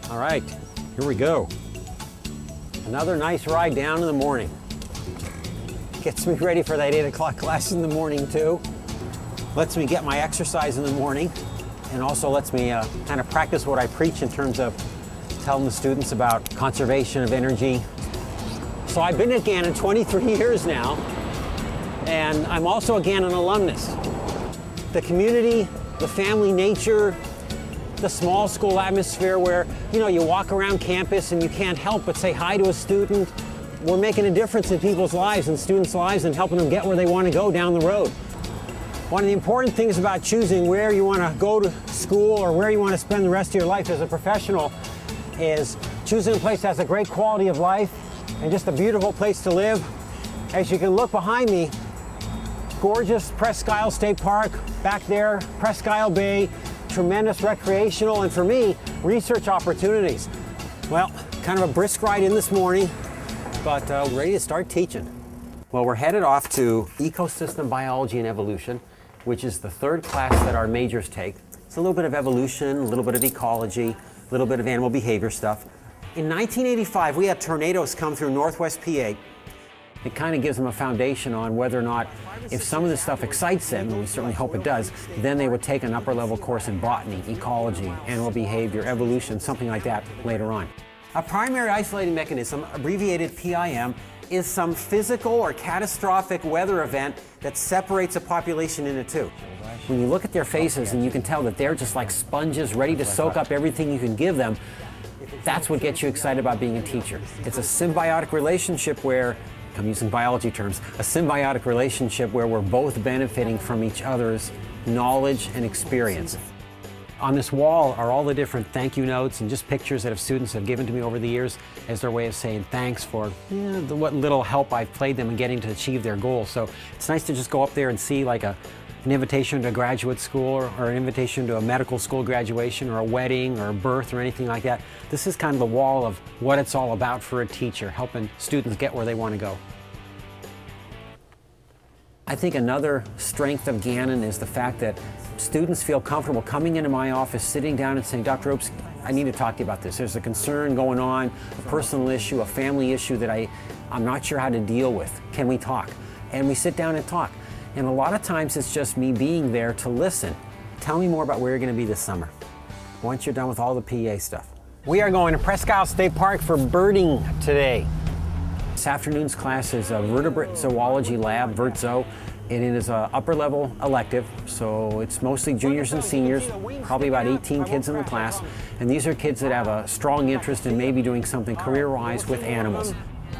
All right, here we go. Another nice ride down in the morning. Gets me ready for that 8 o'clock class in the morning too. Lets me get my exercise in the morning, and also lets me kind of practice what I preach in terms of telling the students about conservation of energy. So I've been at Gannon 23 years now, and I'm also a Gannon alumnus. The community, the family nature, the small school atmosphere where, you know, you walk around campus and you can't help but say hi to a student. We're making a difference in people's lives and students' lives and helping them get where they want to go down the road. One of the important things about choosing where you want to go to school or where you want to spend the rest of your life as a professional is choosing a place that has a great quality of life and just a beautiful place to live. As you can look behind me, gorgeous Presque Isle State Park, back there, Presque Isle Bay, tremendous recreational and, for me, research opportunities. Well, kind of a brisk ride in this morning, but ready to start teaching. Well, we're headed off to Ecosystem Biology and Evolution, which is the third class that our majors take. It's a little bit of evolution, a little bit of ecology, a little bit of animal behavior stuff. In 1985, we had tornadoes come through Northwest PA. It kind of gives them a foundation on whether or not, if some of this stuff excites them, and we certainly hope it does, then they would take an upper level course in botany, ecology, animal behavior, evolution, something like that later on. A primary isolating mechanism, abbreviated PIM, is some physical or catastrophic weather event that separates a population into two. When you look at their faces and you can tell that they're just like sponges ready to soak up everything you can give them, that's what gets you excited about being a teacher. It's a symbiotic relationship where, I'm using biology terms, a symbiotic relationship where we're both benefiting from each other's knowledge and experience. On this wall are all the different thank you notes and just pictures that students have given to me over the years as their way of saying thanks for what little help I've played them in getting to achieve their goals. So it's nice to just go up there and see like an invitation to graduate school or an invitation to a medical school graduation or a wedding or a birth or anything like that. This is kind of the wall of what it's all about for a teacher, helping students get where they want to go. I think another strength of Gannon is the fact that students feel comfortable coming into my office, sitting down and saying, Dr. Ropski, I need to talk to you about this. There's a concern going on, a personal issue, a family issue that I'm not sure how to deal with. Can we talk? And we sit down and talk. And a lot of times it's just me being there to listen. Tell me more about where you're going to be this summer, once you're done with all the PA stuff. We are going to Presque Isle State Park for birding today. This afternoon's class is a vertebrate zoology lab, VertZo. It is an upper level elective, so it's mostly juniors and seniors, probably about 18 kids in the class. And these are kids that have a strong interest in maybe doing something career-wise with animals.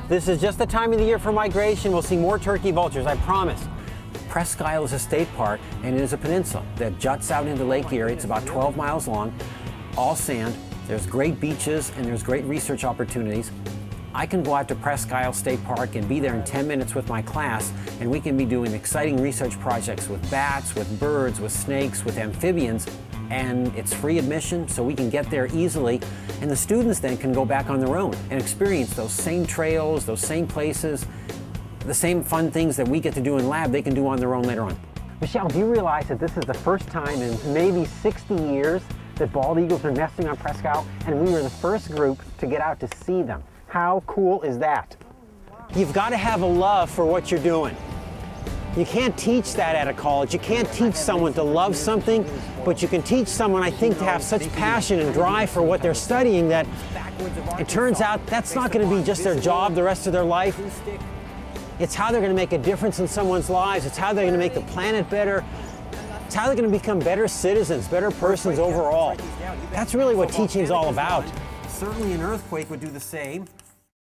This is just the time of the year for migration. We'll see more turkey vultures, I promise. Presque Isle is a state park, and it is a peninsula that juts out into Lake Erie. It's about 12 miles long, all sand. There's great beaches and there's great research opportunities. I can go out to Presque Isle State Park and be there in 10 minutes with my class, and we can be doing exciting research projects with bats, with birds, with snakes, with amphibians, and it's free admission, so we can get there easily, and the students then can go back on their own and experience those same trails, those same places, the same fun things that we get to do in lab, they can do on their own later on. Michelle, do you realize that this is the first time in maybe 60 years that bald eagles are nesting on Presque Isle, and we were the first group to get out to see them? How cool is that? You've got to have a love for what you're doing. You can't teach that at a college. You can't teach someone to love something, but you can teach someone, I think, to have such passion and drive for what they're studying that it turns out that's not going to be just their job the rest of their life. It's how they're going to make a difference in someone's lives. It's how they're going to make the planet better. It's how they're going to become better citizens, better persons overall. That's really what teaching is all about. Certainly an earthquake would do the same.